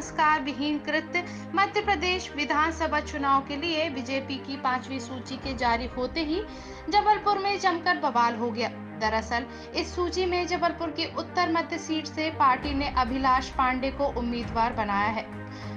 संस्कार विहीन कृत्य। मध्य प्रदेश विधानसभा चुनाव के लिए बीजेपी की 5वीं सूची के जारी होते ही जबलपुर में जमकर बवाल हो गया। दरअसल इस सूची में जबलपुर की उत्तर मध्य सीट से पार्टी ने अभिलाष पांडे को उम्मीदवार बनाया है।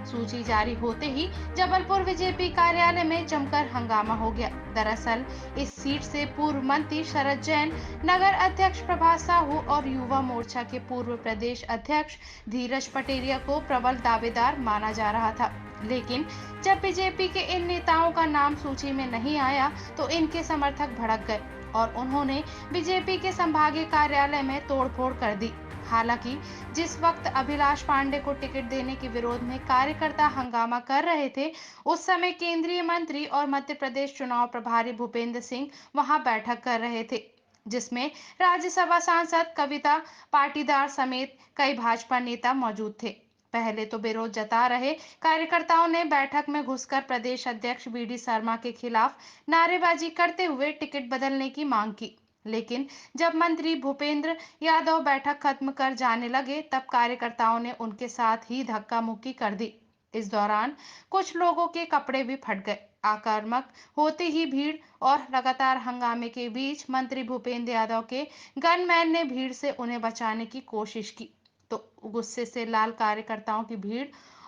सूची जारी होते ही जबलपुर बीजेपी कार्यालय में जमकर हंगामा हो गया। दरअसल इस सीट से पूर्व मंत्री शरद जैन, नगर अध्यक्ष प्रभास साहू और युवा मोर्चा के पूर्व प्रदेश अध्यक्ष धीरज पटेरिया को प्रबल दावेदार माना जा रहा था। लेकिन जब बीजेपी के इन नेताओं का नाम सूची में नहीं आया तो इनके समर्थक भड़क गए और उन्होंने बीजेपी के संभागीय कार्यालय में तोड़फोड़ कर दी। हालांकि जिस वक्त अभिलाष पांडे को टिकट देने के विरोध में कार्यकर्ता हंगामा कर रहे थे, उस समय केंद्रीय मंत्री और मध्य प्रदेश चुनाव प्रभारी भूपेंद्र सिंह वहां बैठक कर रहे थे, जिसमें राज्यसभा सांसद कविता पाटीदार समेत कई भाजपा नेता मौजूद थे। पहले तो विरोध जता रहे कार्यकर्ताओं ने बैठक में घुसकर प्रदेश अध्यक्ष वी.डी. शर्मा के खिलाफ नारेबाजी करते हुए टिकट बदलने की मांग की। लेकिन जब मंत्री भूपेंद्र यादव बैठक खत्म कर जाने लगे, तब कार्यकर्ताओं ने उनके साथ ही धक्का मुक्की कर दी। इस दौरान कुछ लोगों के कपड़े भी फट गए। आक्रामक होते ही भीड़ और लगातार हंगामे के बीच मंत्री भूपेंद्र यादव के गनमैन ने भीड़ से उन्हें बचाने की कोशिश की, तो गुस्से से लाल कार्यकर्ताओं की भीड़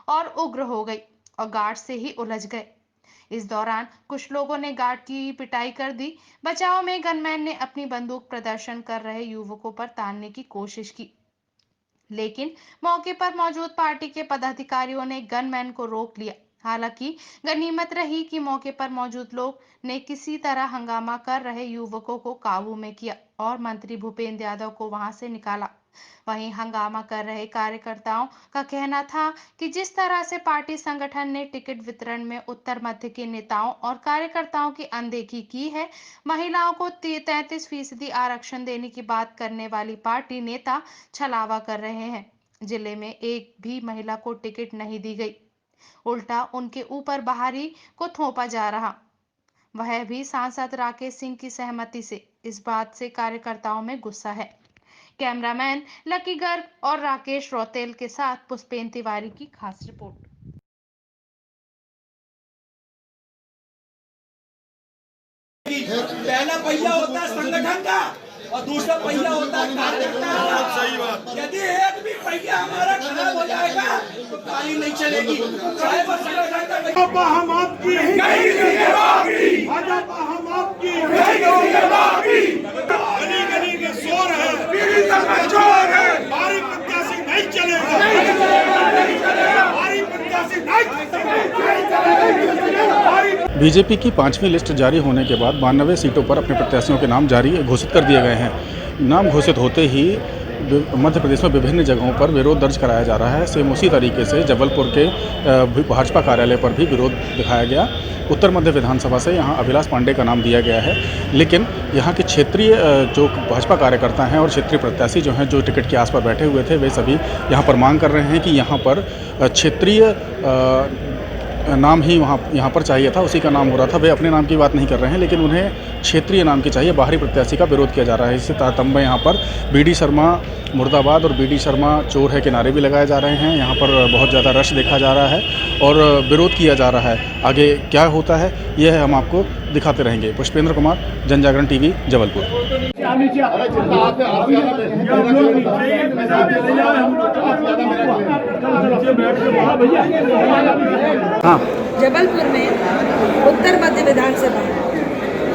और उग्र हो गई और गार्ड से ही उलझ गए। इस दौरान कुछ लोगों ने गार्ड की पिटाई कर दी। बचाव में गनमैन ने अपनी बंदूक प्रदर्शन कर रहे युवकों पर तानने की कोशिश की, लेकिन मौके पर मौजूद पार्टी के पदाधिकारियों ने गनमैन को रोक लिया। हालांकि गनीमत रही कि मौके पर मौजूद लोग ने किसी तरह हंगामा कर रहे युवकों को काबू में किया और मंत्री भूपेंद्र यादव को वहां से निकाला। वहीं हंगामा कर रहे कार्यकर्ताओं का कहना था कि जिस तरह से पार्टी संगठन ने टिकट वितरण में उत्तर मध्य के नेताओं और कार्यकर्ताओं की अनदेखी की है, महिलाओं को 33% आरक्षण देने की बात करने वाली पार्टी नेता छलावा कर रहे हैं। जिले में एक भी महिला को टिकट नहीं दी गई, उल्टा उनके ऊपर बाहरी को थोपा जा रहा, वह भी सांसद राकेश सिंह की सहमति से। इस बात से कार्यकर्ताओं में गुस्सा है। कैमरामैन लकी गर्ग और राकेश रौतेल के साथ पुष्पेन तिवारी की खास रिपोर्ट। पहला पहिया होता है संगठन का और दूसरा पहिया होता है कार्यकर्ता का। सही बात। यदि एक भी पहिया हमारा खराब हो जाएगा तो ताली नहीं चलेगी। चाहे वो संगठन का हम आपकी हम आपकी गली गली में शोर है, हमारी प्रत्याशी नहीं चलेगा, हमारी प्रत्याशी नहीं चलेगा। बीजेपी की 5वीं लिस्ट जारी होने के बाद 92 सीटों पर अपने प्रत्याशियों के नाम जारी घोषित कर दिए गए हैं। नाम घोषित होते ही मध्य प्रदेश में विभिन्न जगहों पर विरोध दर्ज कराया जा रहा है। सेम उसी तरीके से जबलपुर के भाजपा कार्यालय पर भी विरोध दिखाया गया। उत्तर मध्य विधानसभा से यहाँ अभिलाष पांडे का नाम दिया गया है, लेकिन यहाँ के क्षेत्रीय जो भाजपा कार्यकर्ता हैं और क्षेत्रीय प्रत्याशी जो हैं, जो टिकट के आस पर बैठे हुए थे, वे सभी यहाँ पर मांग कर रहे हैं कि यहाँ पर क्षेत्रीय नाम ही यहाँ पर चाहिए था, उसी का नाम हो रहा था। वे अपने नाम की बात नहीं कर रहे हैं, लेकिन उन्हें क्षेत्रीय नाम की चाहिए। बाहरी प्रत्याशी का विरोध किया जा रहा है। इससे तारतम्य यहाँ पर वी.डी. शर्मा मुर्दाबाद और वी.डी. शर्मा चोर है के नारे भी लगाए जा रहे हैं। यहाँ पर बहुत ज़्यादा रश देखा जा रहा है और विरोध किया जा रहा है। आगे क्या होता है यह हम आपको दिखाते रहेंगे। पुष्पेंद्र कुमार, जनजागरण टीवी, जबलपुर। हाँ, जबलपुर में उत्तर मध्य विधानसभा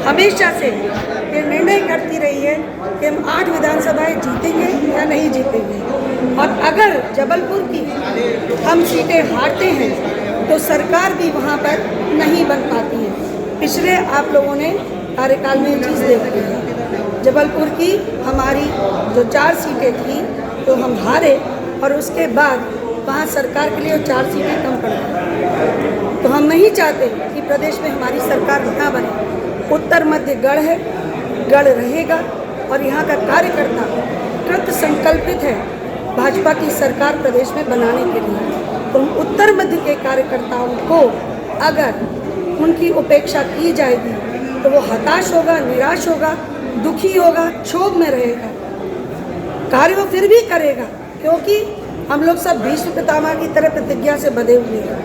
हमेशा से ये निर्णय करती रही है कि हम 8 विधानसभाएं जीतेंगे या नहीं जीतेंगे, और अगर जबलपुर की हम सीटें हारते हैं तो सरकार भी वहाँ पर नहीं बन पाती है। पिछले आप लोगों ने कार्यकाल में ये चीज़ देखी है। जबलपुर की हमारी जो 4 सीटें थी तो हम हारे, और उसके बाद वहाँ सरकार के लिए 4 सीटें कम पड़ गई। तो हम नहीं चाहते कि प्रदेश में हमारी सरकार ना बने। उत्तर मध्य गढ़ है, गढ़ रहेगा, और यहाँ का कार्यकर्ता कृत संकल्पित है भाजपा की सरकार प्रदेश में बनाने के लिए। तो उत्तर मध्य के कार्यकर्ताओं को अगर उनकी उपेक्षा की जाएगी तो वो हताश होगा, निराश होगा, दुखी होगा, क्षोभ में रहेगा। कार्य वो फिर भी करेगा, क्योंकि हम लोग सब भीष्म पितामह की तरह प्रतिज्ञा से बंधे हुए हैं।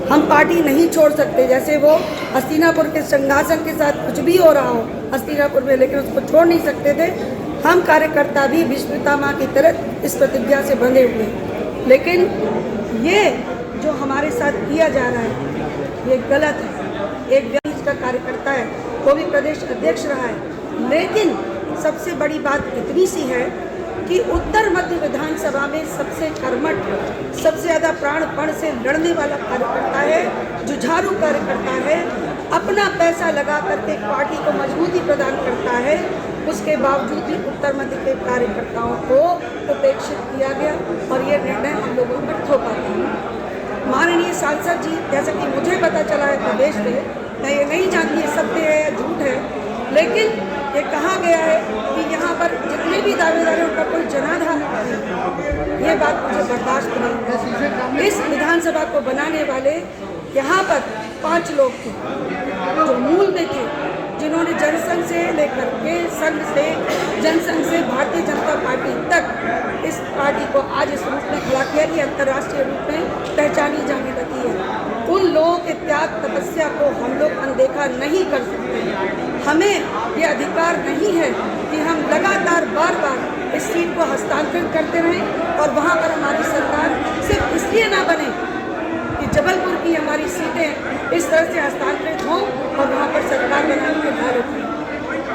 हम पार्टी नहीं छोड़ सकते। जैसे वो हस्तिनापुर के सिंहासन के साथ कुछ भी हो रहा हो हस्तिनापुर में, लेकिन उसको छोड़ नहीं सकते थे। हम कार्यकर्ता भी भीष्म पितामह की तरह इस प्रतिज्ञा से बंधे हुए हैं। लेकिन ये जो हमारे साथ किया जा रहा है ये गलत है। एक व्यक्ति का कार्यकर्ता है, वो भी प्रदेश अध्यक्ष रहा है। लेकिन सबसे बड़ी बात इतनी सी है कि उत्तर मध्य विधानसभा में सबसे कर्मठ, सबसे ज़्यादा प्राणपण से लड़ने वाला कार्यकर्ता है, जुझारू कार्यकर्ता है, अपना पैसा लगा करके पार्टी को मजबूती प्रदान करता है। उसके बावजूद भी उत्तर मध्य के कार्यकर्ताओं को उपेक्षित किया गया और ये निर्णय हम लोगों पर थोपा गया। माननीय सांसद जी, जैसा कि मुझे पता चला है प्रदेश में, मैं ये नहीं जानती ये सत्य है या झूठ है, लेकिन ये कहा गया है कि यहाँ पर जितने भी दावेदार हैं उनका कोई जनाधार नहीं। ये बात मुझे बर्दाश्त नहीं है। इस विधानसभा को बनाने वाले यहाँ पर 5 लोग थे जो मूल में थे, जिन्होंने जनसंघ से लेकर के संघ से, जनसंघ से भारतीय जनता पार्टी तक इस पार्टी को आज इस रूप में खड़ा किया कि अंतर्राष्ट्रीय रूप में पहचानी जाने लगी है। उन लोगों के त्याग तपस्या को हम लोग अनदेखा नहीं कर सकते। हमें ये अधिकार नहीं है कि हम लगातार बार बार इस सीट को हस्तांतरित करते रहें और वहाँ पर हमारी सरकार सिर्फ इसलिए ना बने कि जबलपुर की हमारी सीटें इस तरह से हस्तांतरित हों और वहाँ पर सरकार बनाने के दायरे में।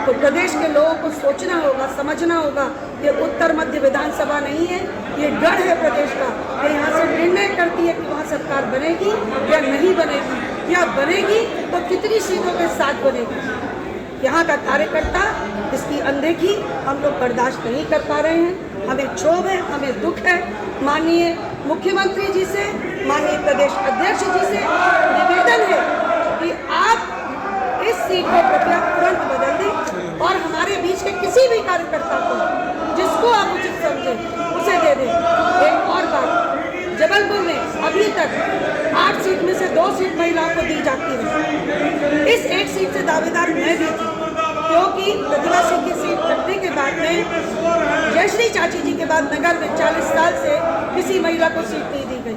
तो प्रदेश के लोगों को सोचना होगा, समझना होगा, ये उत्तर मध्य विधानसभा नहीं है, ये गढ़ है प्रदेश का। ये यहाँ से निर्णय करती है कि वहाँ सरकार बनेगी या नहीं बनेगी, या बनेगी तो कितनी सीटों के साथ बनेगी। यहाँ का कार्यकर्ता इसकी अनदेखी हम लोग बर्दाश्त नहीं कर पा रहे हैं। हमें क्षोभ है, हमें दुख है। माननीय मुख्यमंत्री जी से, माननीय प्रदेश अध्यक्ष जी से निवेदन है कि आप इस सीट को कृपया तुरंत बदल दें और हमारे बीच के किसी भी कार्यकर्ता को जिसको आप उचित समझें उसे दे दें। एक और बात, जबलपुर में अभी तक 8 सीट में से 2 सीट महिलाओं को दी जाती है। इस 1 सीट से दावेदार मैं भी थी, क्योंकि प्रतिभा सिंह की सीट कटने के बाद में जयश्री चाची जी के बाद नगर में 40 साल से किसी महिला को सीट नहीं दी गई।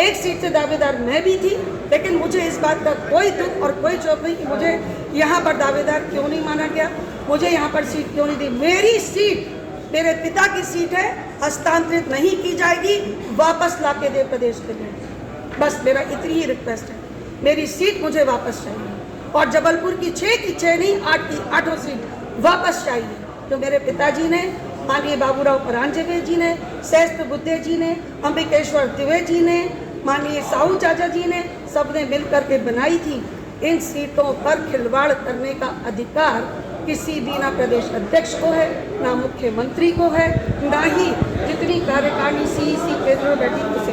1 सीट से दावेदार मैं भी थी, लेकिन मुझे इस बात का कोई दुख और कोई क्षोभ नहीं कि मुझे यहाँ पर दावेदार क्यों नहीं माना गया, मुझे यहाँ पर सीट क्यों नहीं दी। मेरी सीट मेरे पिता की सीट है, हस्तांतरित नहीं की जाएगी, वापस ला के दे प्रदेश के लिए। बस मेरा इतनी ही रिक्वेस्ट है, मेरी सीट मुझे वापस चाहिए और जबलपुर की 6 की 6 नहीं 8 की 8 सीट वापस चाहिए। तो मेरे पिताजी ने, माननीय बाबूराव परांजपे जी ने, सहस्त्र बुद्धे जी ने, अंबिकेश्वर द्विवेदी जी ने, माननीय साहू चाचा जी ने, सबने मिलकर के बनाई थी। इन सीटों पर खिलवाड़ करने का अधिकार किसी भी ना प्रदेश अध्यक्ष को है, ना मुख्यमंत्री को है, ना ही जितनी कार्यकारिणी सीईसी केंद्र में बैठी उसे।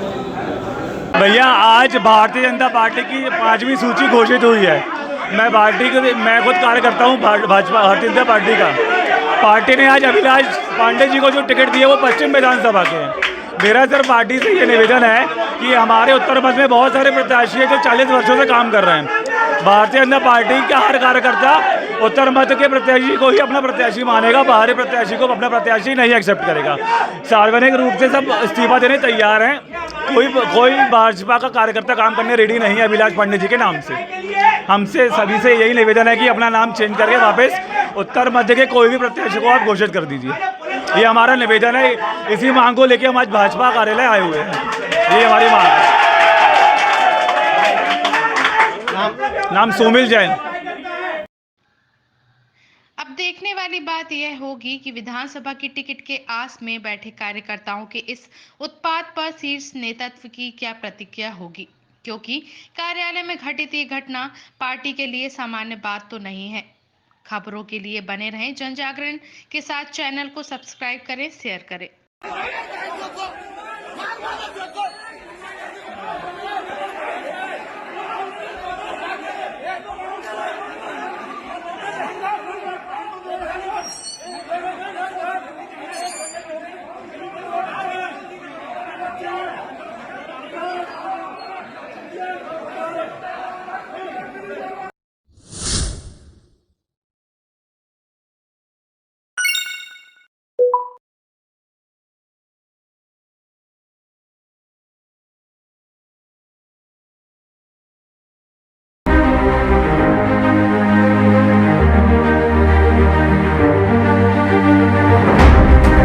भैया आज भारतीय जनता पार्टी की 5वीं सूची घोषित हुई है। मैं खुद कार्यकर्ता हूँ भाजपा भारतीय जनता पार्टी का। पार्टी ने आज अभिलाष पांडे जी को जो टिकट दिया वो पश्चिम विधानसभा के हैं। मेरा सर पार्टी से ये निवेदन है कि हमारे उत्तर प्रदेश में बहुत सारे प्रत्याशी हैं जो 40 वर्षों से काम कर रहे हैं। भारतीय जनता पार्टी का हर कार्यकर्ता उत्तर मध्य के प्रत्याशी को ही अपना प्रत्याशी मानेगा, बाहरी प्रत्याशी को अपना प्रत्याशी नहीं एक्सेप्ट करेगा। सार्वजनिक रूप से सब इस्तीफा देने तैयार हैं। कोई भाजपा का कार्यकर्ता काम करने रेडी नहीं है अभिलाष पांडे जी के नाम से। हमसे सभी से यही निवेदन है कि अपना नाम चेंज करके वापस उत्तर मध्य के कोई भी प्रत्याशी को आप घोषित कर दीजिए। ये हमारा निवेदन है। इसी मांग को लेकर हम आज भाजपा कार्यालय आए हुए हैं। ये हमारी मांग है। नाम सोमिल जैन। अब देखने वाली बात यह होगी कि विधानसभा की टिकट के आस में बैठे कार्यकर्ताओं के इस उत्पात पर शीर्ष नेतृत्व की क्या प्रतिक्रिया होगी, क्योंकि कार्यालय में घटित ये घटना पार्टी के लिए सामान्य बात तो नहीं है। खबरों के लिए बने रहें जनजागरण के साथ। चैनल को सब्सक्राइब करें, शेयर करें।